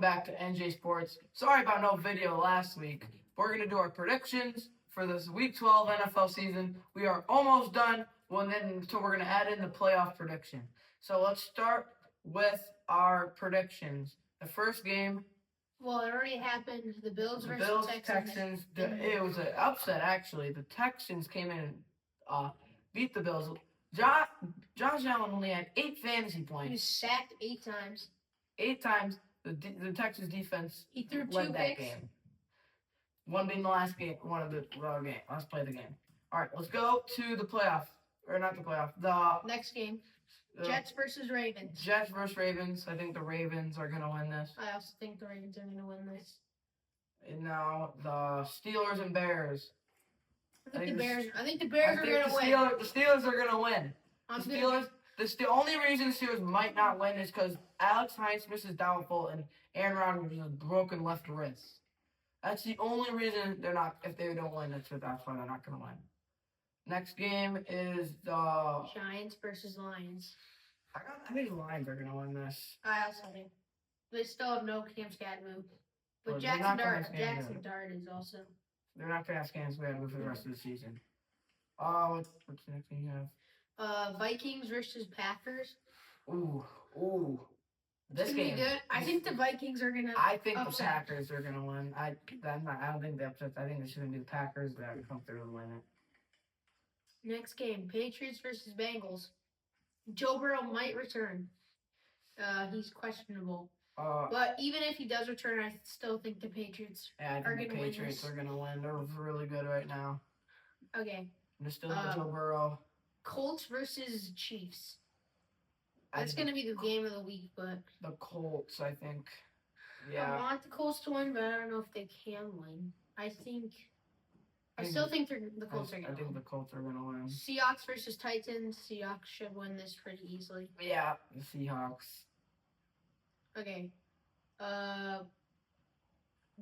back to NJ Sports. Sorry about no video last week. We're going to do our predictions for this Week 12 NFL season. We are almost done, so we're going to add in the playoff prediction. So let's start with our predictions. The first game. Well, it already happened. The Bills versus Texans. It was an upset, actually. The Texans came in and beat the Bills. Josh Allen only had 8 fantasy points. He was sacked 8 times. 8 times. The Texas defense he threw led 2 that picks. game. One being the last game, one of the game. Let's play the game. All right, let's go to the playoff. Or not the playoff. The next game. Jets versus Ravens. Jets versus Ravens. I think the Ravens are going to win this. I also think the Ravens are going to win this. And now the Steelers and Bears. I think the Bears are going to win. The Steelers are going to win. The only reason the Steelers might not win is because Alex Highsmith is doubtful and Aaron Rodgers has broken left wrist. That's the only reason they're not. If they don't win, that's why they're not going to win. Next game is the Giants versus Lions. I think the Lions are going to win this. I also think they still have no Cam Skadmore, but Jackson Dart is also. They're not going to have Cam Skadmore for the rest of the season. What's the next thing you have? Vikings versus Packers. Ooh. This game. Good. I think the Vikings are gonna. I think the Packers are gonna win. I don't think they upset. I think it's gonna be the Packers that come through and win it. Next game: Patriots versus Bengals. Joe Burrow might return. He's questionable. But even if he does return, I still think the Patriots are gonna win. The Patriots are gonna win. They're really good right now. Okay. They're still Joe Burrow. Colts versus Chiefs. That's going to be the game of the week, but... The Colts, I think. Yeah. I want the Colts to win, but I don't know if they can win. I still think the Colts are going to win. I think the Colts are going to win. Seahawks versus Titans. Seahawks should win this pretty easily. Yeah, the Seahawks. Okay.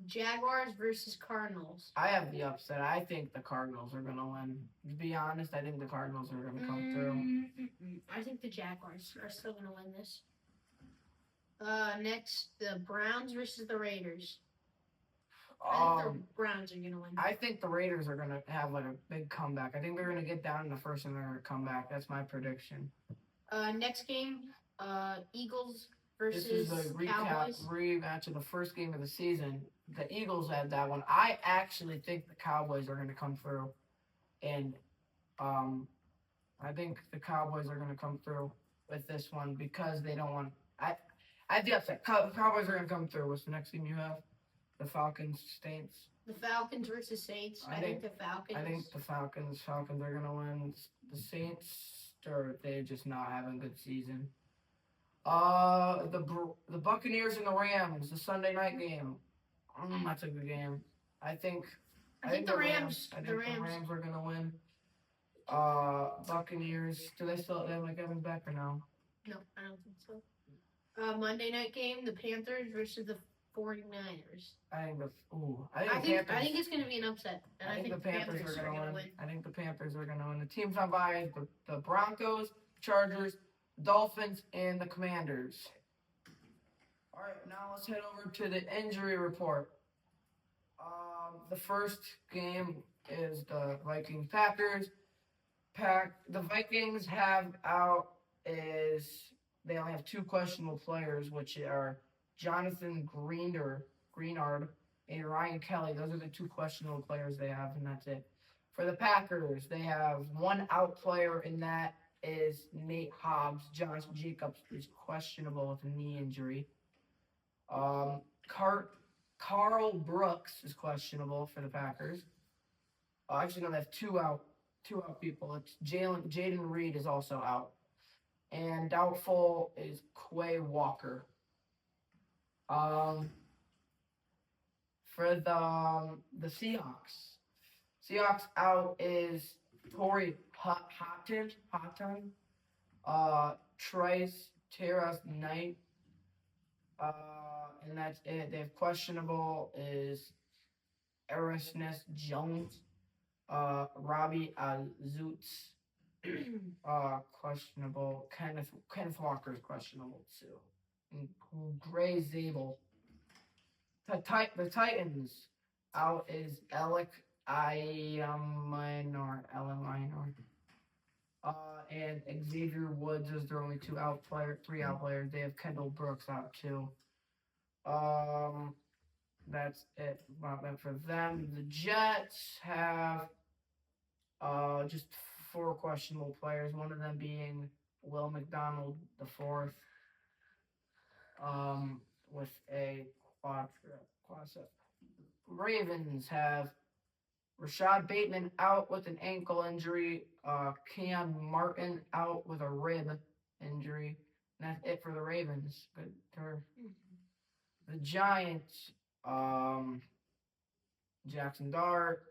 Jaguars versus Cardinals. I have the upset. I think the Cardinals are going to win. To be honest, I think the Cardinals are going to come through. I think the Jaguars are still going to win this. Next, the Browns versus the Raiders. I think the Browns are going to win. I think the Raiders are going to have like a big comeback. I think they're going to get down in the first and they're going to come back. That's my prediction. Next game, Eagles versus This is the rematch of the first game of the season. The Eagles had that one. I actually think the Cowboys are going to come through. And I think the Cowboys are going to come through with this one because they don't want... I have the upset. Cowboys are going to come through. What's the next game you have? The Falcons, Saints. The Falcons versus Saints. I think the Falcons. I think the Falcons are going to win. The Saints, they're just not having a good season. The Buccaneers and the Rams, the Sunday night game. That's a good game. I think the Rams are going to win. Buccaneers. Do they still have like Evans back or no? No, I don't think so. Monday night game, the Panthers versus the 49ers. I think it's going to be an upset. And I think the Panthers are going to win. I think the Panthers are going to win. The teams on bye, the Broncos, Chargers, Dolphins, and the Commanders. All right, now let's head over to the injury report. The first game is the Vikings-Packers. The Vikings they only have 2 questionable players, which are Jonathan Greenard and Ryan Kelly. Those are the 2 questionable players they have, and that's it. For the Packers, they have 1 out player, and that is Nate Hobbs. Josh Jacobs is questionable with a knee injury. Carl Brooks is questionable for the Packers. Actually, no, they have 2 out people. It's Jaden Reed is also out. And doubtful is Quay Walker. For the Seahawks out is Torrey Houghton, Terrace Knight, and that's it. They have questionable is Erasmus Jones, Robbie Zoots, questionable. Kenneth Walker is questionable too. And Gray Zabel The Titans out is Alec Minor. And Xavier Woods is their only three out players. They have Kendall Brooks out too. That's it about that for them. The Jets have just 4 questionable players. One of them being Will McDonald the fourth. With a quadricep. Ravens have Rashad Bateman out with an ankle injury. Cam Martin out with a rib injury. And that's it for the Ravens. Good turn. The Giants, Jackson Dart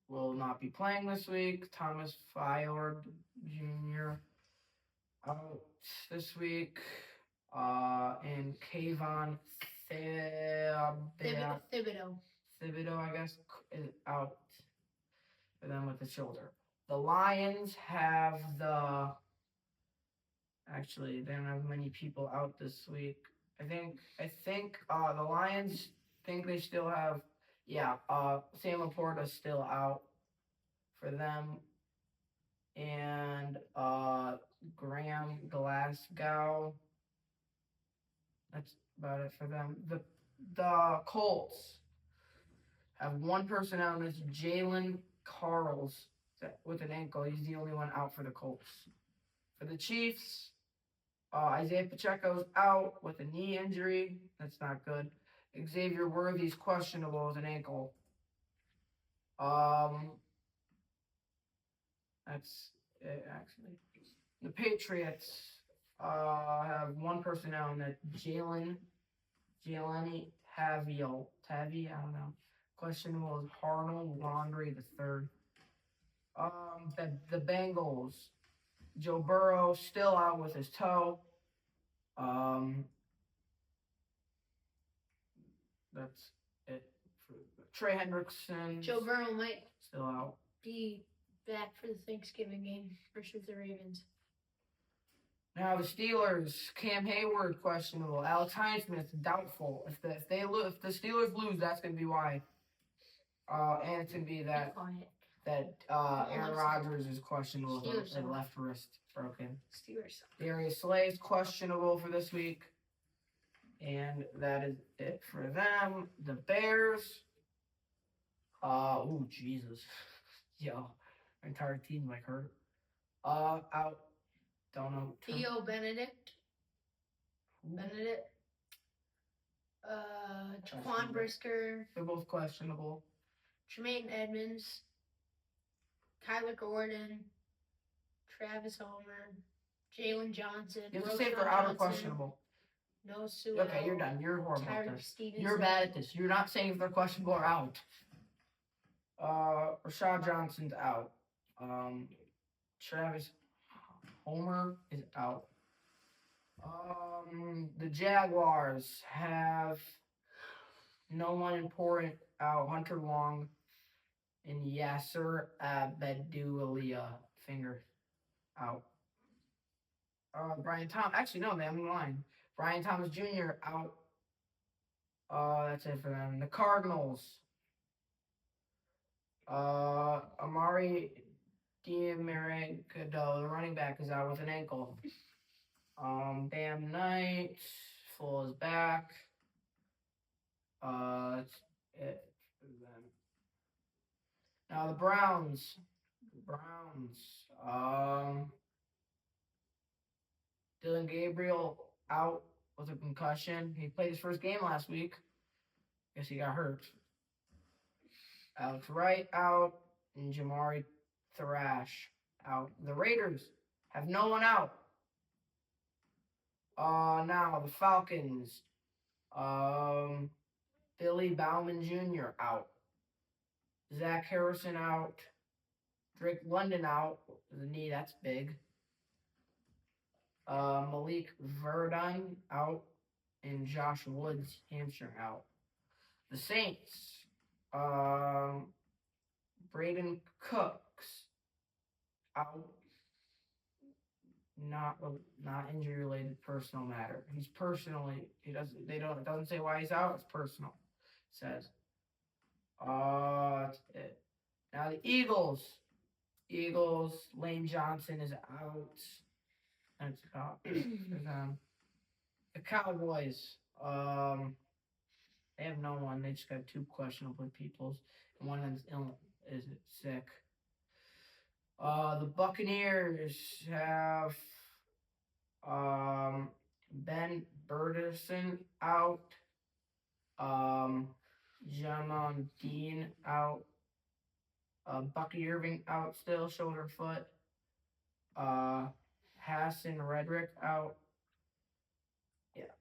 will not be playing this week. Thomas Fjord Jr. out this week. And Kayvon Thibodeau, I guess, is out for them with the shoulder. The Lions have actually, they don't have many people out this week. I think the Lions think they still have, Sam Laporta's still out for them. And Graham Glasgow. That's about it for them. The Colts have one person out, and it's Jalen Carls with an ankle. He's the only one out for the Colts. For the Chiefs, Isaiah Pacheco's out with a knee injury. That's not good. Xavier Worthy's questionable with an ankle. That's it, actually. The Patriots have one person out, and that's Jaleni Tavi, I don't know. Questionable is Arnold Laundry the third. The Bengals, Joe Burrow still out with his toe. That's it. Trey Hendrickson. Joe Burrow might still out. Be back for the Thanksgiving game versus the Ravens. Now the Steelers, Cam Hayward questionable, Alex Highsmith doubtful. If the Steelers lose, that's gonna be why. And it's gonna be that Aaron Rodgers is questionable with a left wrist broken. Steelers. Darius Slay is questionable for this week, and that is it for them. The Bears. Jesus, yo, our entire team like hurt. Out. Don't know. Theo Benedict. Jaquan Brisker. They're both questionable. Tremaine Edmonds. Kyler Gordon. Travis Homer. Jalen Johnson. You have to say if they're out or questionable. No Sewell. Okay, you're done. You're horrible at this. Stevenson. You're bad at this. You're not saying if they're questionable or out. Rashad Johnson's out. Travis Homer is out. The Jaguars have no one important out. Hunter Long and Yasser Abedoulia finger out. Brian Thomas. Actually, no, I'm in line. Brian Thomas Jr. out. That's it for them. The Cardinals. Amari Diamarico, the running back, is out with an ankle. Bam Knight, full is back. That's it for them. Now the Browns. Dylan Gabriel out with a concussion. He played his first game last week. Guess he got hurt. Alex Wright out, and Jamari Thrash out. The Raiders have no one out. Now the Falcons. Billy Bauman Jr. out. Zach Harrison out. Drake London out with a knee, that's big. Malik Verdun out, and Josh Woods hamstring out. The Saints. Braden Cooks out. Not injury related, personal matter. It doesn't say why he's out, it's personal. says. That's it. Now the Eagles. Lane Johnson is out. That's out for them. The Cowboys. They have no one. They just got 2 questionable peoples, and one is sick. The Buccaneers have Ben Berderson out. Jamon Dean out. Bucky Irving out still, shoulder foot. Hassan Reddick out. Yeah.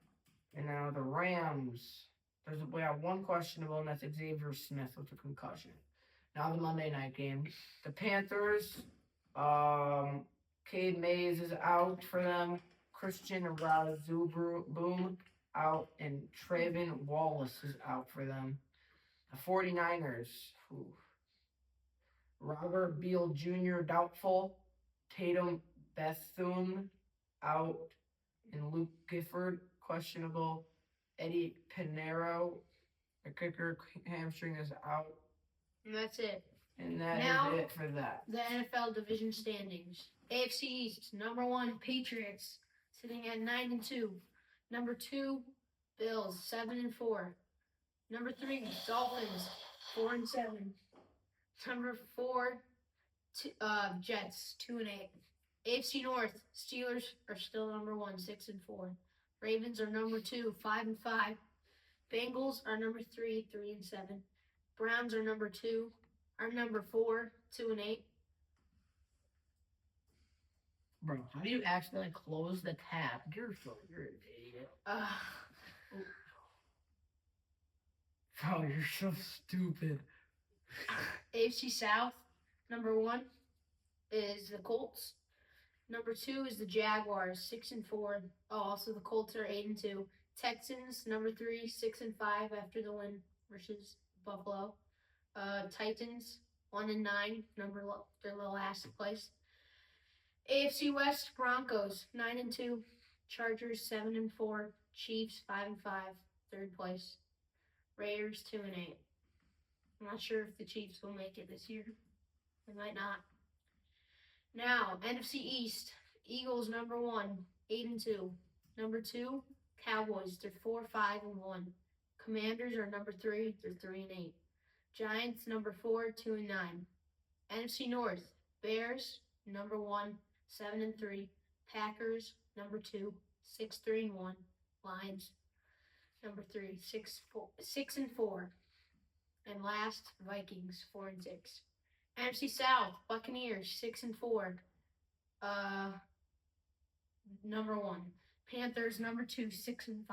And now the Rams. We have 1 questionable, and that's Xavier Smith with a concussion. Now the Monday night game. The Panthers. Cade Mays is out for them. Christian Razuboom out, and Trayvon Wallace is out for them. The 49ers. Robert Beal Jr. doubtful. Tatum Bethune out, and Luke Gifford questionable. Eddie Pinheiro, the kicker, hamstring is out. And that's it. And that is it for that. The NFL division standings. AFC East, number 1, Patriots, sitting at 9-2. Number 2, Bills, 7-4. Number 3, Dolphins, 4-7. Number 4, Jets, 2-8. AFC North, Steelers are still number 1, 6-4. Ravens are number 2, 5-5. Bengals are number 3, 3-7. Browns are number 2. Are number 4, 2-8. Bro, how do you accidentally close the tab? You're an idiot. Bro, you're so stupid. AFC South, number 1 is the Colts. Number 2 is the Jaguars, 6-4. Oh, also the Colts are 8-2. Texans, number 3, 6-5 after the win versus Buffalo. Titans, 1-9, they're the last place. AFC West, Broncos, 9-2. Chargers, 7-4. Chiefs, 5-5, third place. Raiders, 2-8. I'm not sure if the Chiefs will make it this year. They might not. Now, NFC East, Eagles, number 1, 8-2. Number 2, Cowboys, they're 4-5-1. Commanders are number 3, they're 3-8. Giants, number 4, 2-9. NFC North, Bears, number 1, 7-3. Packers, number 2, 6-3-1. Lions, number 3, 6-4. And last, Vikings, 4-6. NFC South, Buccaneers, 6-4. Number 1. Panthers, number 2, 6-5.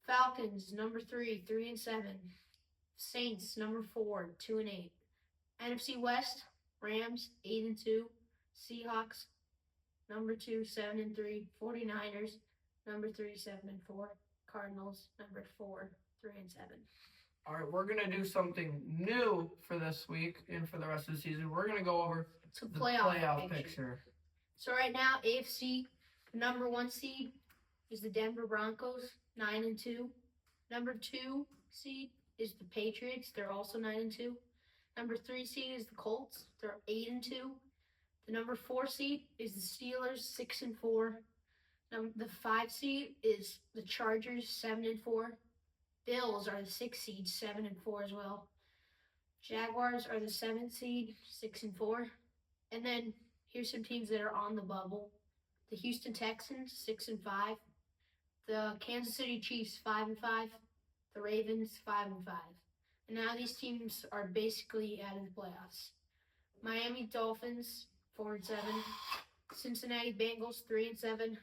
Falcons, number 3, 3-7. Saints, number 4, 2-8. NFC West, Rams, 8-2. Seahawks, number 2, 7-3. 49ers, number 3, 7-4. Cardinals, number 4, 3-7. All right, we're gonna do something new for this week and for the rest of the season. We're gonna go over the playoff picture. So right now, AFC number 1 seed is the Denver Broncos, 9-2. Number 2 seed is the Patriots. They're also 9-2. Number 3 seed is the Colts. They're 8-2. The number 4 seed is the Steelers, 6-4. The 5 seed is the Chargers, 7-4. Bills are the 6th seed, 7-4 as well. Jaguars are the 7th seed, 6-4. And then here's some teams that are on the bubble. The Houston Texans, 6-5. The Kansas City Chiefs, 5-5. The Ravens, 5-5. And now these teams are basically out of the playoffs. Miami Dolphins, 4-7. Cincinnati Bengals, 3-7.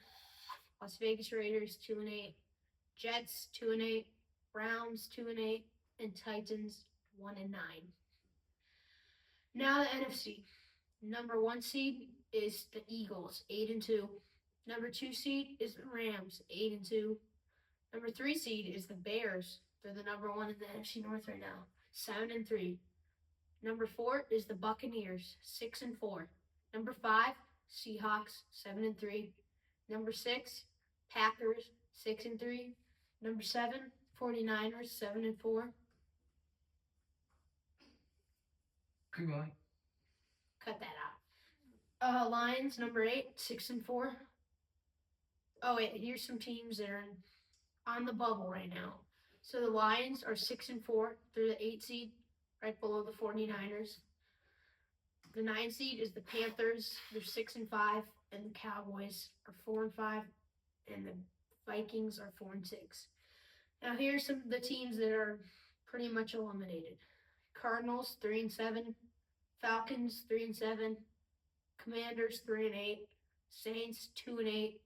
Las Vegas Raiders, 2-8. Jets, 2-8. Browns, 2-8. And Titans, 1-9. Now the NFC. Number 1 seed is the Eagles, 8-2. Number 2 seed is the Rams, 8-2. Number 3 seed is the Bears. They're the number 1 in the NFC North right now, 7-3. Number 4 is the Buccaneers, 6-4. Number 5, Seahawks, 7-3. Number 6, Packers, 6-3. Number 7, 49ers 7-4. Keep going. Cut that out. Lions number 8 6-4. Oh wait, here's some teams that are on the bubble right now. So the Lions are 6-4. They're the 8 seed, right below the 49ers. The 9 seed is the Panthers. They're 6-5, and the Cowboys are 4-5, and the Vikings are 4-6. Now here's some of the teams that are pretty much eliminated. Cardinals 3-7, Falcons 3-7, Commanders 3-8, Saints 2-8,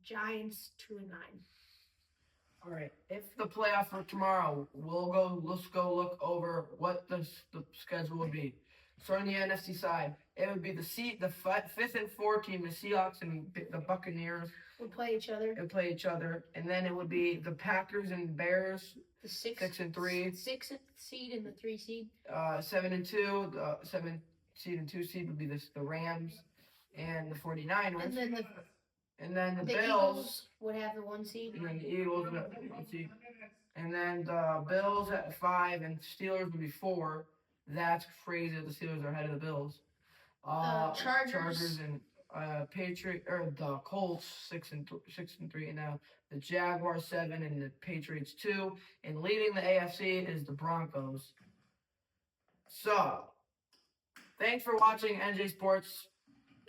Giants 2-9. All right. If the playoff for tomorrow, let's go look over what the schedule would be. Starting the NFC side, it would be the 5th and 4th team, the Seahawks and the Buccaneers would play each other. Would play each other, and then it would be the Packers and Bears. The 6 and 3. 6th seed and the 3 seed. 7 and 2. The 7 seed and 2 seed would be the Rams and the 49ers. And then the Bills Eagles would have the 1 seed. And then the Eagles would have the 1 seed. And then the Bills at 5 and Steelers would be 4. That's crazy that the Steelers are ahead of the Bills. Chargers and the Colts 6 and 3, and now the Jaguars 7 and the Patriots 2. And leading the AFC is the Broncos. So, thanks for watching NJ Sports.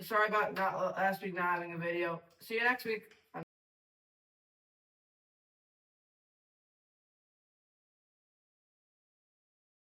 Sorry about last week not having a video. See you next week.